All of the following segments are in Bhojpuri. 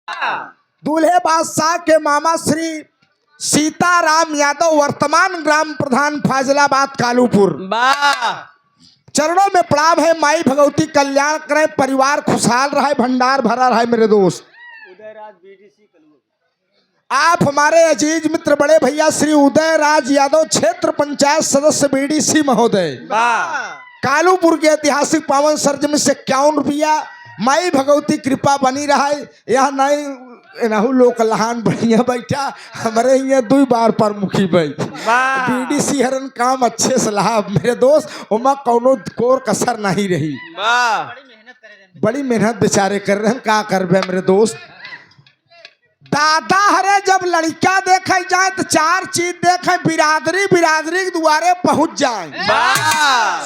दूल्हे बादशाह के मामा श्री सीताराम यादव वर्तमान ग्राम प्रधान फैजलाबाद कालूपुर। चरणों में प्रणाम है। माई भगवती कल्याण करे, परिवार खुशहाल रहे, भंडार भरा रहे। मेरे दोस्त आप हमारे अजीज मित्र बड़े भैया श्री उदय राज यादव क्षेत्र पंचायत सदस्य बीडीसी महोदय, कालूपुर के ऐतिहासिक पावन सरजमी से 51 रुपया। माई भगवती कृपा बनी रहे। यह नहीं एनाहू लोग लहान बढ़िया बैठा, हमारे यहाँ 2 बार प्रमुखी बैठ बीडीसी हरन काम अच्छे से लहा। मेरे दोस्त उमा कौनो कोर कसर नहीं रही। बड़ी मेहनत बेचारे कर रहे हैं, क्या करबे मेरे दोस्त। दादा हरे जब लड़का देखे जाए तो 4 चीज देखे, बिरादरी बिरादरी के द्वारे पहुंच जाए।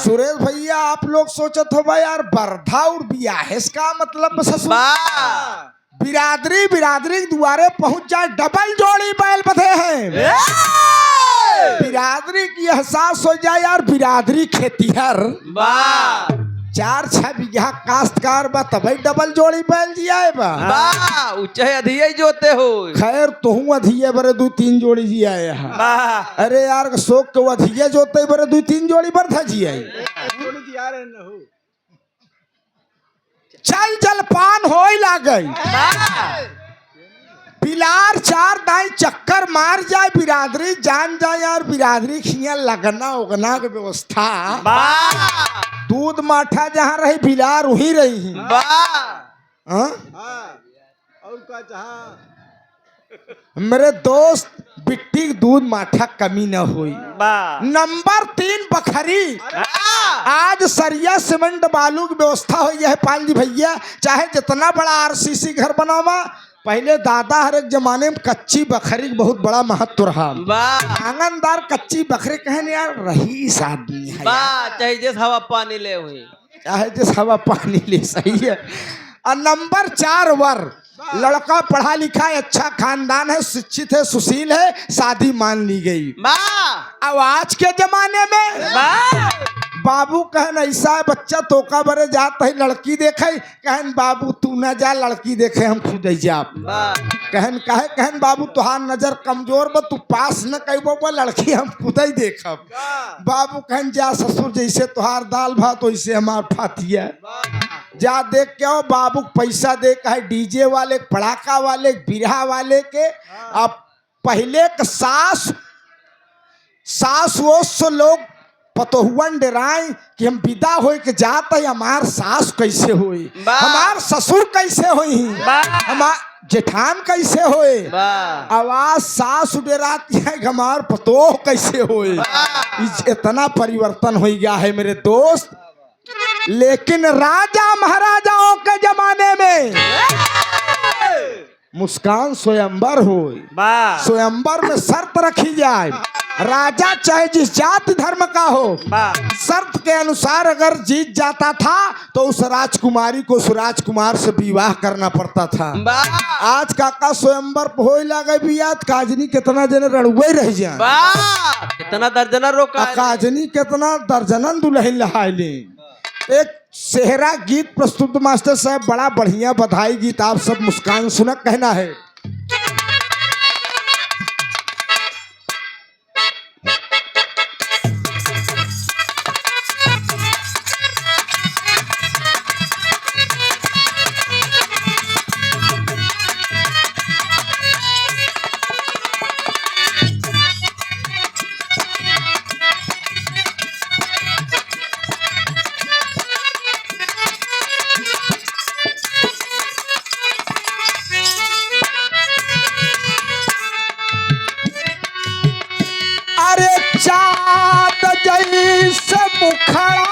सुरेश भैया आप लोग सोचत हो भाई यार बर्धा और बियाह इसका मतलब ससुर। बिरादरी बिरादरी के द्वारे पहुंच जाए, डबल जोड़ी बैल बधे हैं। बिरादरी की एहसास हो जाए यार, बिरादरी खेतीहर 4-6 बीघा काश्तकार बा तभी डबल जोड़ी बैल दिया बा। अधिये जोते हो। खैर तुहू अधिये बरे 2-3 जोड़ी जिया। अरे यार शोक के अधिये जोते बरे 2-3 जोड़ी बरधा जिया। चल जलपान हो लागे, बिलार 4 दाई चक्कर मार जाए, बिरादरी जान जाए यार। बिरादरी खिया लगना उगना के व्यवस्था, दूध माठा जहाँ रही बिलार वही रही। मेरे दोस्त बिट्टी दूध माठा कमी न हुई। नंबर 3 बखरी। आज सरिया सीमेंट बालू की व्यवस्था हुई है पाल जी भैया। चाहे जितना बड़ा आरसीसी घर बनावा, पहले दादा हर एक जमाने में कच्ची बकरी बहुत बड़ा महत्व रहा। आंगनदार कच्ची बकरी कहने यार रईस आदमी है, चाहे जिस हवा पानी ले हुई, चाहे जिस हवा पानी ले, सही है। और नंबर 4 वर, लड़का पढ़ा लिखा है, अच्छा खानदान है, शिक्षित है, सुशील है, शादी मान ली गई। अब आज के जमाने में बाबू कहन ऐसा है, बच्चा तोका बरे जात है, लड़की देखे कहन बाबू तू न जा, लड़की देखे हम खुद जा। कहन कहे कहन बाबू तुहार नजर कमजोर बा, तू पास न कहबो लड़की हम खुद ही देखब। बाबू कहन जा ससुर, जैसे तुहार दाल भात वैसे हमार फातिया, जा देख के आओ। बाबू पैसा दे कहे डीजे वाले, पड़ाका वाले, बिरहा वाले के। अब पहले के सास वो लोग पतोहुअन डराए कि हम विदा हो के जाते, हमार सास कैसे हुई, हमार ससुर कैसे हुई, हमार जेठान कैसे हुए। आवाज सास डराती है, हमार पतोह कैसे हुए। इतना परिवर्तन हो गया है मेरे दोस्त। लेकिन राजा महाराजाओं के जमाने में मुस्कान स्वयंवर हो। स्वयंवर में शर्त रखी जाए, राजा चाहे जिस जाति धर्म का हो, शर्त के अनुसार अगर जीत जाता था तो उस राजकुमारी को उस राजकुमार से विवाह करना पड़ता था। आज काका स्वयंवर हो लगे भी याद, काजनी कितना जने रड़ुए रह जाए, कितना दर्जना रोका, काजनी कितना दर्जनन दुल्हन लहाइले। एक सेहरा गीत प्रस्तुत मास्टर साहब, बड़ा बढ़िया बधाई गीत, आप सब मुस्कान सुना कहना है। चाँद जैसे मुखड़ा,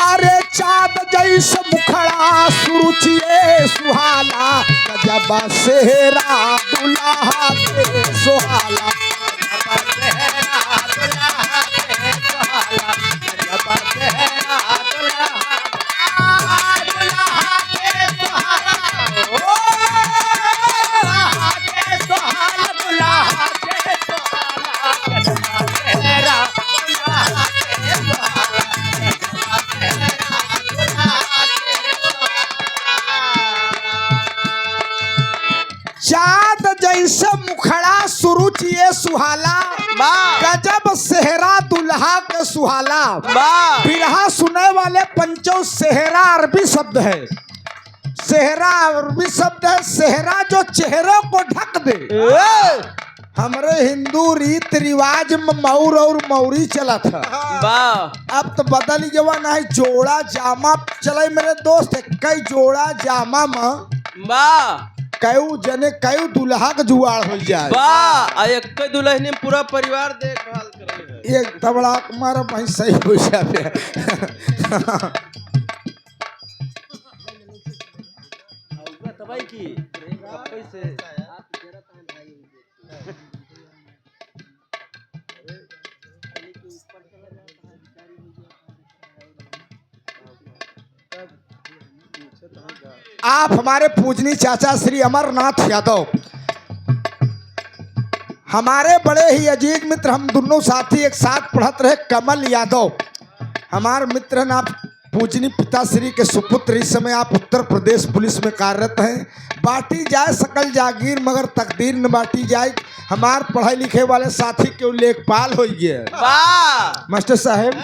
अरे चाँद जैसे मुखड़ा, सुरुचिए सुहाला, जब सेहरा दुल्हा के सुहाला। चाँद जैसे मुखड़ा सुरुचिए सुहाला, गजब सेहरा दुल्हा के सुहाला। बिरहा सुने वाले पंचों सेहरा अरबी शब्द है, सेहरा अरबी शब्द है। सेहरा जो चेहरे को ढक दे। हमरे हिंदू रीत रिवाज में मौर और मौरी चला था, अब तो बदल ही गया ना है। जोड़ा जामा चले मेरे दोस्त, कई जोड़ा जामा में कई जने कई दुल्हा का जुआड़ हो जाए। एक दुल्हन पूरा परिवार देखभाल करे। एक तबड़ा मारा भाई सही हो जाए। आप हमारे पूजनी चाचा श्री अमरनाथ यादव, हमारे बड़े ही अजीज मित्र, हम दोनों साथी एक साथ पढ़त रहे, कमल यादव हमारे मित्र हैं। आप पूजनी पिताश्री के सुपुत्र, इस समय आप उत्तर प्रदेश पुलिस में कार्यरत हैं। बांटी जाए सकल जागीर मगर तकदीर न बांटी जाए। हमार पढ़ाई लिखे वाले साथी क्यों लेखपाल हो गए मास्टर साहब,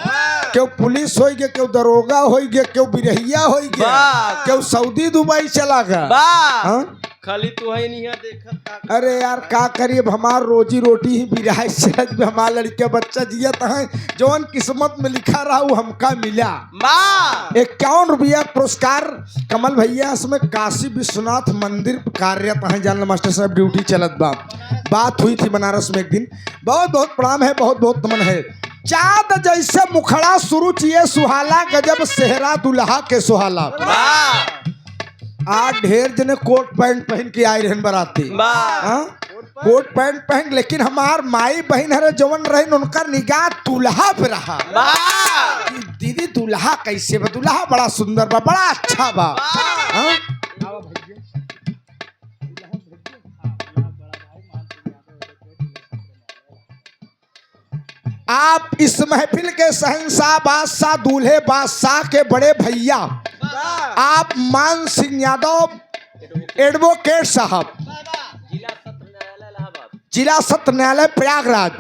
क्यों पुलिस हो गए, क्यों दरोगा हो गए, क्यों बिरहिया हो गए, क्यों सऊदी दुबई चला गया। खाली तू है नहीं देखा। अरे यार का करिए, हमार रोजी रोटी ही बिरहा में हमारे लड़के बच्चा जियत है। जौन किस्मत में लिखा रहा वो हमका मिला। 51 रुपया पुरस्कार कमल भैया, इसमें काशी विश्वनाथ मंदिर कार्यरत है। जानल मास्टर साहब ड्यूटी चलत बात हुई थी बनारस में एक दिन। बहुत बहुत प्रणाम है, बहुत बहुत नमन है। चाँद जैसे मुखड़ा सुरुचिए सुहाला, गजब सेहरा दुल्हा के सुहाला। आज ढेर जने कोट पैंट पहन के आए रहन बराती, कोट पैंट पहन, लेकिन हमार माई बहन हरे जवन रहे उनका निगाह दुल्हा पे रहा। दीदी दुल्हा कैसे बा, दुल्हा बड़ा सुंदर बा, बड़ा अच्छा बा। आप इस महफिल के शहंशाह बादशाह दूल्हे बादशाह के बड़े भैया आप मान सिंह यादव एडवोकेट साहब, जिला सत्र न्यायालय प्रयागराज,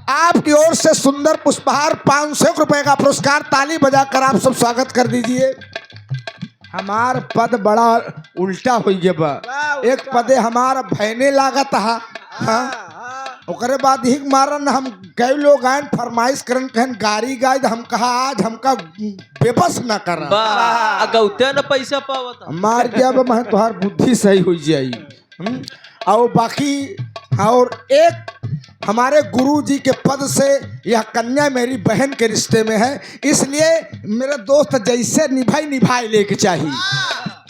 आपकी ओर से सुंदर पुष्पहार 500 रुपए का पुरस्कार। ताली बजाकर आप सब स्वागत कर दीजिए। हमार पद बड़ा उल्टा हो गया बा, एक पदे हमारा भयने लागत हा। ओकरे बाद ही मारन हम कई लोग आए फरमाइश करन कहन गाड़ी गाय, हम कहा आज हमका बेबस ना कर गौते न पैसा पावत मार गया बा, मैं तुहार बुद्धि सही हो जाई। और बाकी और एक हमारे गुरु जी के पद से यह कन्या मेरी बहन के रिश्ते में है, इसलिए मेरे दोस्त जैसे निभाई लेके चाहिए।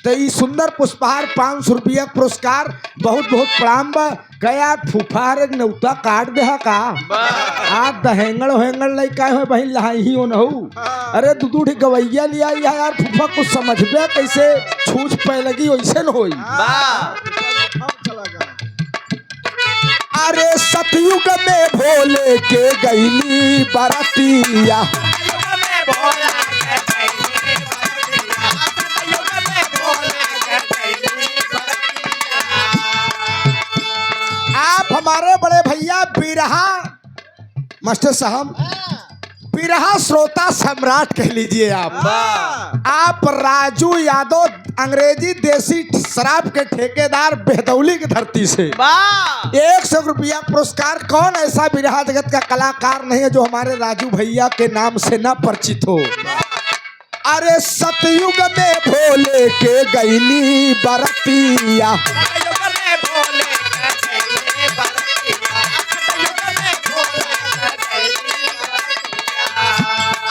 तो ये सुंदर पुष्पहार 500 रुपया पुरस्कार, बहुत बहुत प्रणाम बा। गया फूफार एक नौता काट दे का आप दहेंगड़ होंगड़ नहीं का हो बहन लहाई ही हो न हो। अरे दूधू ठीक गवैया लिया यार, फूफा कुछ समझबे कैसे छूछ पे लगी वैसे न होई। अरे सतयुग में भोले के गईली बरतिया, आप हमारे बड़े भैया बिरहा मास्टर साहब, बिरहा श्रोता सम्राट कह लीजिए आप राजू यादव, अंग्रेजी देसी शराब के ठेकेदार, बेहदौली की धरती से 100 रुपया पुरस्कार। कौन ऐसा बिरहा जगत का कलाकार नहीं है जो हमारे राजू भैया के नाम से न परिचित हो। अरे सतयुग में भोले के गईली बरतिया,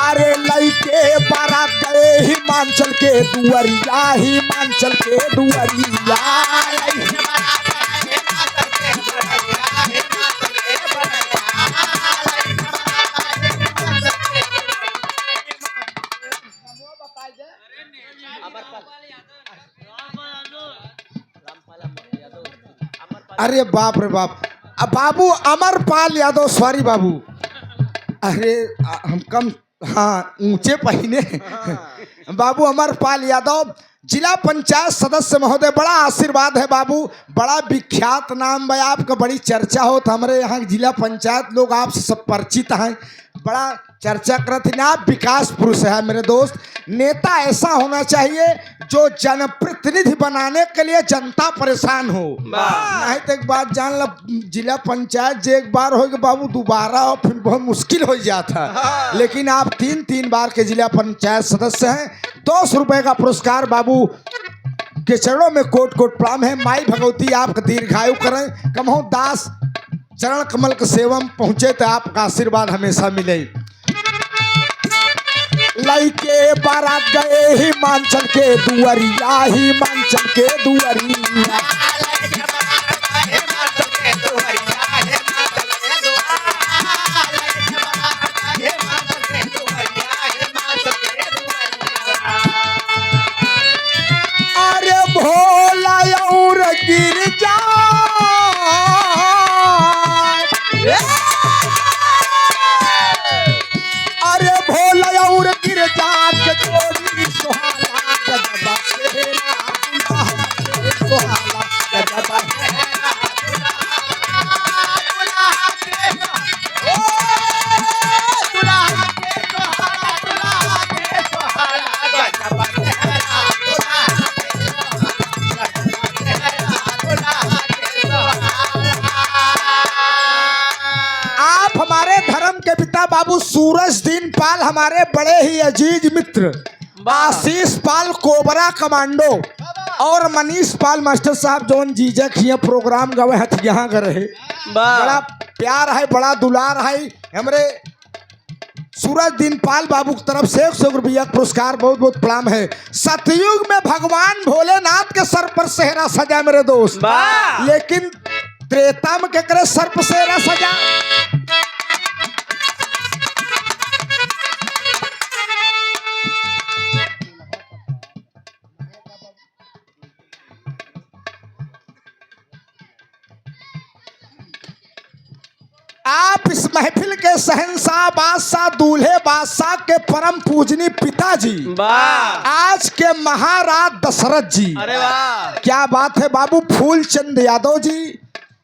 अरे लइके बारात गए हिमाचल के दुआरिया, हिमाचल के दुआरिया। अरे बाप रे बाप, बाबू अमरपाल यादव, सॉरी बाबू, अरे हम कम हाँ ऊंचे पहिने बाबू अमरपाल यादव जिला पंचायत सदस्य महोदय, बड़ा आशीर्वाद है बाबू, बड़ा विख्यात नाम है आपका, बड़ी चर्चा होता हमारे यहाँ जिला पंचायत, लोग आपसे सब परिचित हैं, बड़ा चर्चा करते हैं। आप विकास पुरुष है मेरे दोस्त। नेता ऐसा होना चाहिए जो जनप्रतिनिधि बनाने के लिए जनता परेशान हो। नहीं तो एक बात जान लो, जिला पंचायत जो एक बार हो गए बाबू, दोबारा और फिर बहुत मुश्किल हो जाता है। लेकिन आप 3 बार के जिला पंचायत सदस्य हैं। 200 रुपए का पुरस्कार बाबू के चरणों में कोट कोट प्रणाम है। माई भगवती आपका दीर्घायु करें। कमहो दास चरण कमल के सेवम पहुंचे तो आपका आशीर्वाद हमेशा मिले। लइके बारात गए हिमाचल के दुआरिया, हिमाचल के दुआरिया। अरे भोला और गिर जा, अरे भोला और गिर जा के जोड़ी सुहाना, गजबा सेहरा सुहाना, गजबा बाबू सूरज दीन पाल, हमारे बड़े ही अजीज मित्र आशीष पाल कोबरा कमांडो और मनीष पाल मास्टर साहब जोन जीजक ये प्रोग्राम गवे हथ यहाँ कर रहे, बड़ा प्यार है, बड़ा दुलार है। हमारे सूरज दीन पाल बाबू की तरफ से 100 रुपया पुरस्कार बहुत बहुत प्रणाम है। सतयुग में भगवान भोलेनाथ के सर पर सेहरा सजा मेरे दोस्त, लेकिन त्रेता में क्या करे सर पर सेहरा सजा। आप इस महफिल के शहंशाह बादशाह दूल्हे बादशाह के परम पूजनीय पिताजी आज के महाराज दशरथ जी, अरे वाह क्या बात है बाबू, फूलचंद यादव जी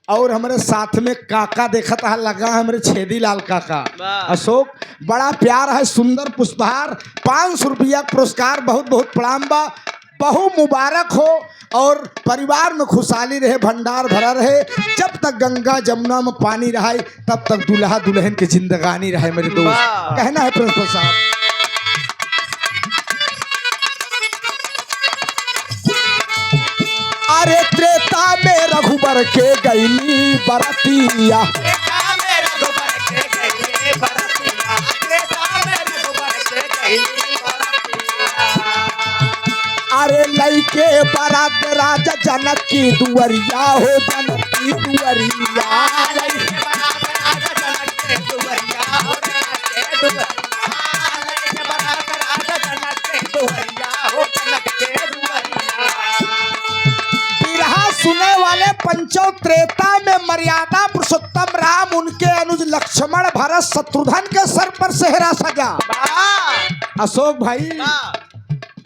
और हमारे साथ में काका देखा था लगा हमारे छेदी लाल काका अशोक, बड़ा प्यार है। सुंदर पुष्पहार 500 रुपया पुरस्कार बहुत बहुत प्रणाम बा। बहु मुबारक हो और परिवार में खुशहाली रहे, भंडार भरा रहे। जब तक गंगा जमुना में पानी रहे तब तक दुल्हा दुल्हन की जिंदगानी रहे मेरे दोस्त, कहना है प्रिंसिपल साहब। अरे त्रेता में रघुबर के गईली बरतिया, अरे लइके बारात राजा जनक की दुआरिया हो, जनक की दुआरिया। बिरहा सुने वाले पंचों त्रेता में मर्यादा पुरुषोत्तम राम, उनके अनुज लक्ष्मण भरत शत्रुघ्न के सर पर सेहरा सजा। अशोक भाई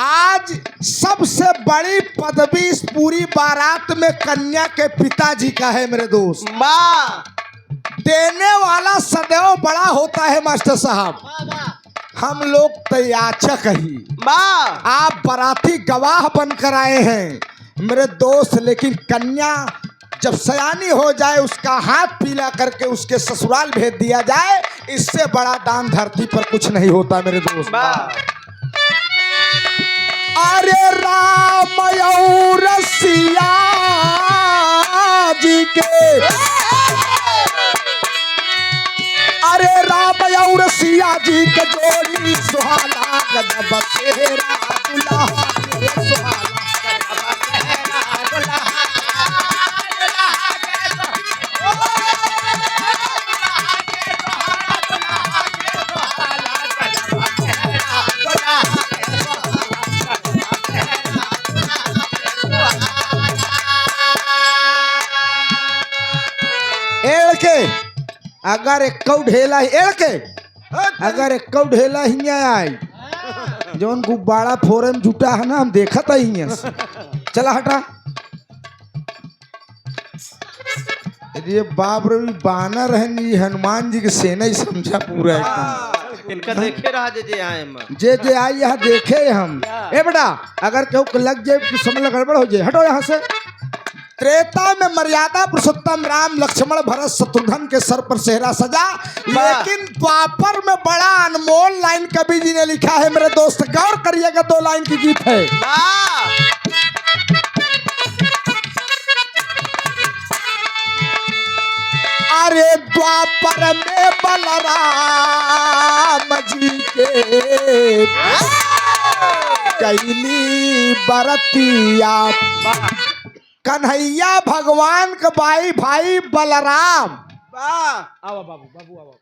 आज सबसे बड़ी पदवी इस पूरी बारात में कन्या के पिताजी का है मेरे दोस्त। देने वाला सदैव बड़ा होता है मास्टर साहब, हम लोग तयाचक ही, आप बाराती गवाह बनकर आए हैं मेरे दोस्त। लेकिन कन्या जब सयानी हो जाए उसका हाथ पीला करके उसके ससुराल भेज दिया जाए, इससे बड़ा दान धरती पर कुछ नहीं होता मेरे दोस्त। अरे राम और सिया जी के, अरे राम और सिया जी के जोड़ी सुहाना, गजब सेहरा दुल्हा के सुहाना। अगर एक ढेला एड़ के, अगर एक ढेला हिया आई जौन गुब्बारा फोरे में जुटा है ना हम देखा था ही हैं। चला हटा। ये बाप रे बानर है नी हनुमान जी के सेना ही समझा पूरा एकदम। इनका देखे रहा जे आए हम जे आई यहाँ देखे हम। ए बेटा अगर केहू लग जाए तो समझ गड़बड़ हो जाए, हटो यहाँ से। त्रेता में मर्यादा पुरुषोत्तम राम लक्ष्मण भरत शत्रुघ्न के सर पर सेहरा सजा, लेकिन द्वापर में बड़ा अनमोल लाइन कवि जी ने लिखा है मेरे दोस्त, गौर करिएगा, 2 लाइन की गीत है। अरे द्वापर में बलराम जी के कैली बरतिया, कन्हैया भगवान का भाई बलराम। आओ बाबू बाबू आओ।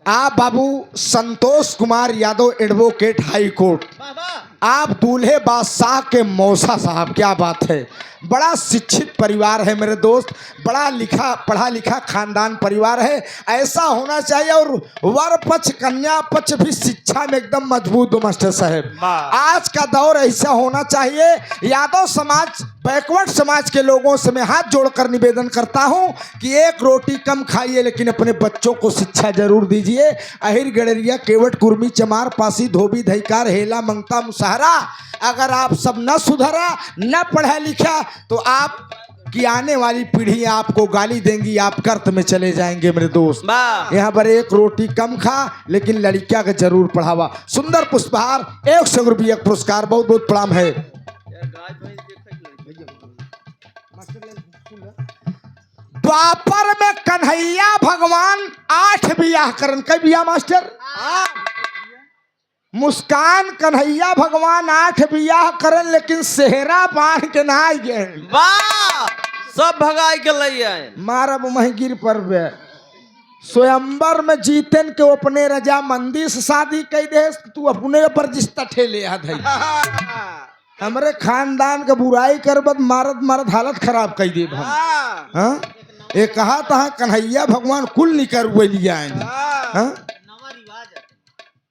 आप बाबू संतोष कुमार यादव एडवोकेट हाई कोर्ट, आप दूल्हे बादशाह के मौसा साहब, क्या बात है। बड़ा शिक्षित परिवार है मेरे दोस्त, बड़ा लिखा पढ़ा लिखा खानदान परिवार है, ऐसा होना चाहिए। और वर पक्ष कन्या पक्ष भी शिक्षा में एकदम मजबूत हो मास्टर साहब। आज का दौर ऐसा होना चाहिए। यादव समाज बैकवर्ड समाज के लोगों से मैं हाथ जोड़कर निवेदन करता हूं कि एक रोटी कम खाइए लेकिन अपने बच्चों को शिक्षा जरूर दीजिए। अहिर गडरिया केवट कुर्मी चमार पासी धोबी धैकार हेला मंगता मुसहरा, अगर आप सब न सुधरा न पढ़ा लिखा तो आप की आने वाली पीढ़ी आपको गाली देंगी, आप कर्त में चले जाएंगे मेरे दोस्त। यहाँ पर एक रोटी कम खा लेकिन लड़किया का जरूर पढ़ावा। सुंदर पुष्पहार 100 रुपया पुरस्कार, बहुत बहुत प्रणाम है। द्वापर में कन्हैया भगवान 8 बियाह करन, कई बियाह मास्टर? मुस्कान कन्हैया भगवान 8 बियाह करन लेकिन सेहरा बांध के ना गए। वाह, सब भगाई के लई आए। मारब महगिर पर स्वयंवर में जीतन के अपने रजामंदी से शादी कई दे, तू अपने पर जिस्ता ठेले आधई। हमरे खानदान के बुराई करबत मारत मारत हालत खराब कई दे। हाँ ये कहा था कन्हैया भगवान कुल निकर हुए लिया।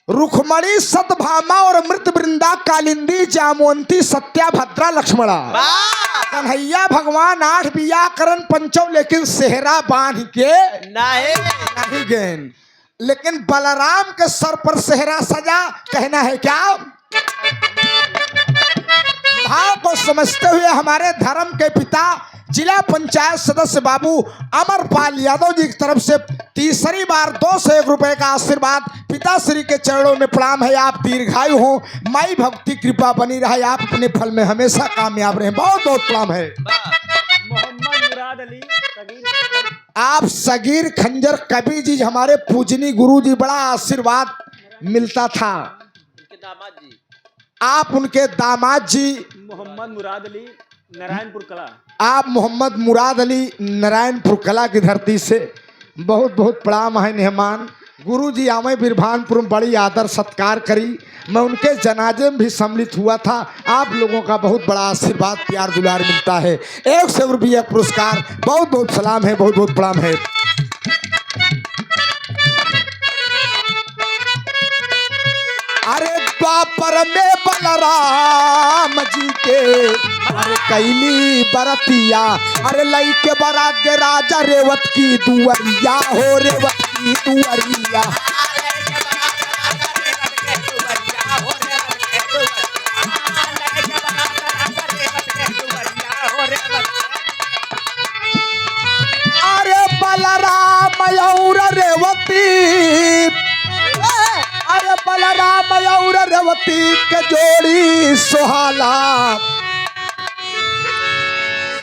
रुखमणी सतभामा और मृत वृंदा कालिंदी जामवंती सत्या भद्रा लक्ष्मणा, कन्हैया भगवान 8 बियाह करन पंचव लेकिन सेहरा बांध के नहीं गए। लेकिन बलराम के सर पर सेहरा सजा, कहना है क्या? भाव को समझते हुए हमारे धर्म के पिता जिला पंचायत सदस्य बाबू अमरपाल यादव जी की तरफ से तीसरी बार 201 रुपए का आशीर्वाद पिताश्री के चरणों में प्रणाम है। आप दीर्घायु हो, माई भक्ति कृपा बनी रहे, आप अपने फल में हमेशा कामयाब रहे, बहुत बहुत प्रणाम है। मोहम्मद मुराद अली आप सगीर खंजर कवि जी हमारे पूजनी गुरु जी, बड़ा आशीर्वाद मिलता था। आप उनके दामाद जी मोहम्मद मुराद अली नारायणपुर कला, आप मोहम्मद मुराद अली नारायणपुर कला की धरती से बहुत बहुत प्रणाम है मेहमान। गुरु जी आमे बिरभानपुर में बड़ी आदर सत्कार करी, मैं उनके जनाजे में भी सम्मिलित हुआ था। आप लोगों का बहुत बड़ा आशीर्वाद प्यार दुलार मिलता है। 100 रुपया पुरस्कार, बहुत बहुत सलाम है, बहुत बहुत प्रणाम है। अरे द्वापर में बलराम जी के अरे कैली बरतिया, अरे लई के बरात के राजा रेवत की दुअरिया हो, रेवत की दुअरिया। अरे बलराम और रेवती, अरे बलराम और रेवती के जोड़ी सुहाला।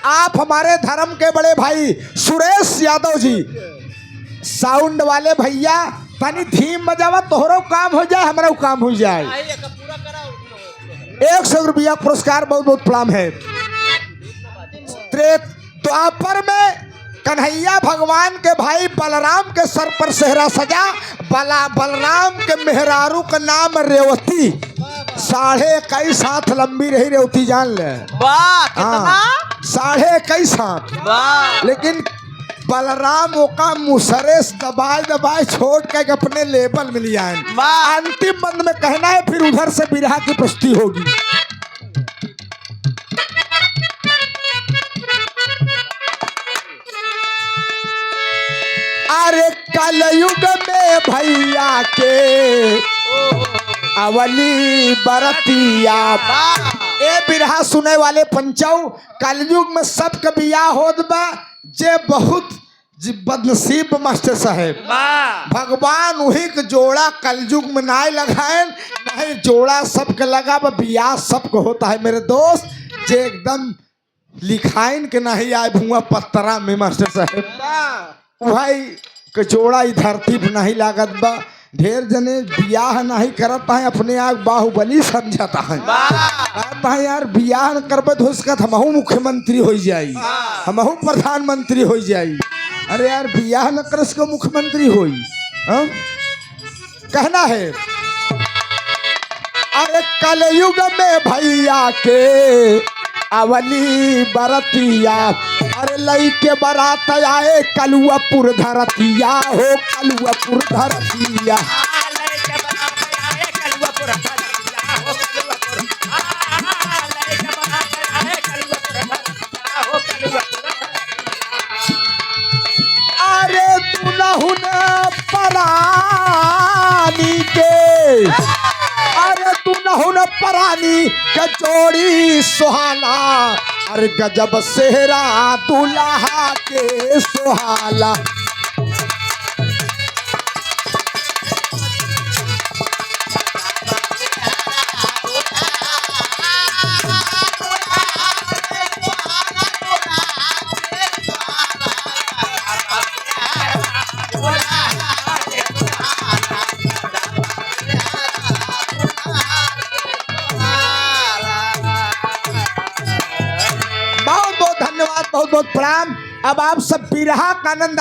आप हमारे धर्म के बड़े भाई सुरेश यादव जी, साउंड वाले भैया, तनी धीम बजावा, तोहरो काम हो जाए हमारा काम हो जाए। 100 रुपया पुरस्कार, बहुत बहुत प्रणाम है। द्वापर में कन्हैया भगवान के भाई बलराम के सर पर सेहरा सजा, बलराम के मेहरारू का नाम रेवती। 21.5 हाथ लंबी रही रेवती जान ले। वाह कितना हाँ, 21.5 हाथ। वाह लेकिन बलराम ओका मुसरे दबाए दबाए छोड़ के अपने लेवल में लिया है। वाह अंतिम बंद में कहना है, फिर उधर से बिरहा की प्रस्तुति होगी। अरे कलयुग में भैया के अवली बरतिया। ए बिरहा सुने वाले पंचौ, कलयुग में सबके बियाह होत बा, जे बहुत बदनसीब मास्टर साहेब। वाह भगवान वही के जोड़ा कलयुग में ना लगाए, नहीं जोड़ा सबके लगा बा, बियाह सबको होता है मेरे दोस्त, जे एकदम लिखाइन के नहीं आए भुआ पत्तरा में मास्टर साहेब। भाई के जोड़ा ई धरती पर नहीं लागत बा। ढेर जने बियाह नहीं करता है, अपने आप बाहुबली समझता है। भाई यार बियाह न करबे तो उसका हमहू मुख्यमंत्री हो जाई, हमहू प्रधानमंत्री हो जाई। अरे यार बियाह न कर उसको मुख्यमंत्री होई। हाँ? कहना है, अरे कलयुग में भैया के अवली बरतिया। अरे लई के बारात आए कलुआपुर धरतिया हो, कलुआपुर धरतिया। अरे दुल्हन परानी के, अरे दुल्हन परानी के जोड़ी सुहाना। अरे गजब सेहरा दुल्हा के सुहाला। बहुत बहुत धन्यवाद, बहुत बहुत प्रणाम। अब आप सब बिरहा का आनंद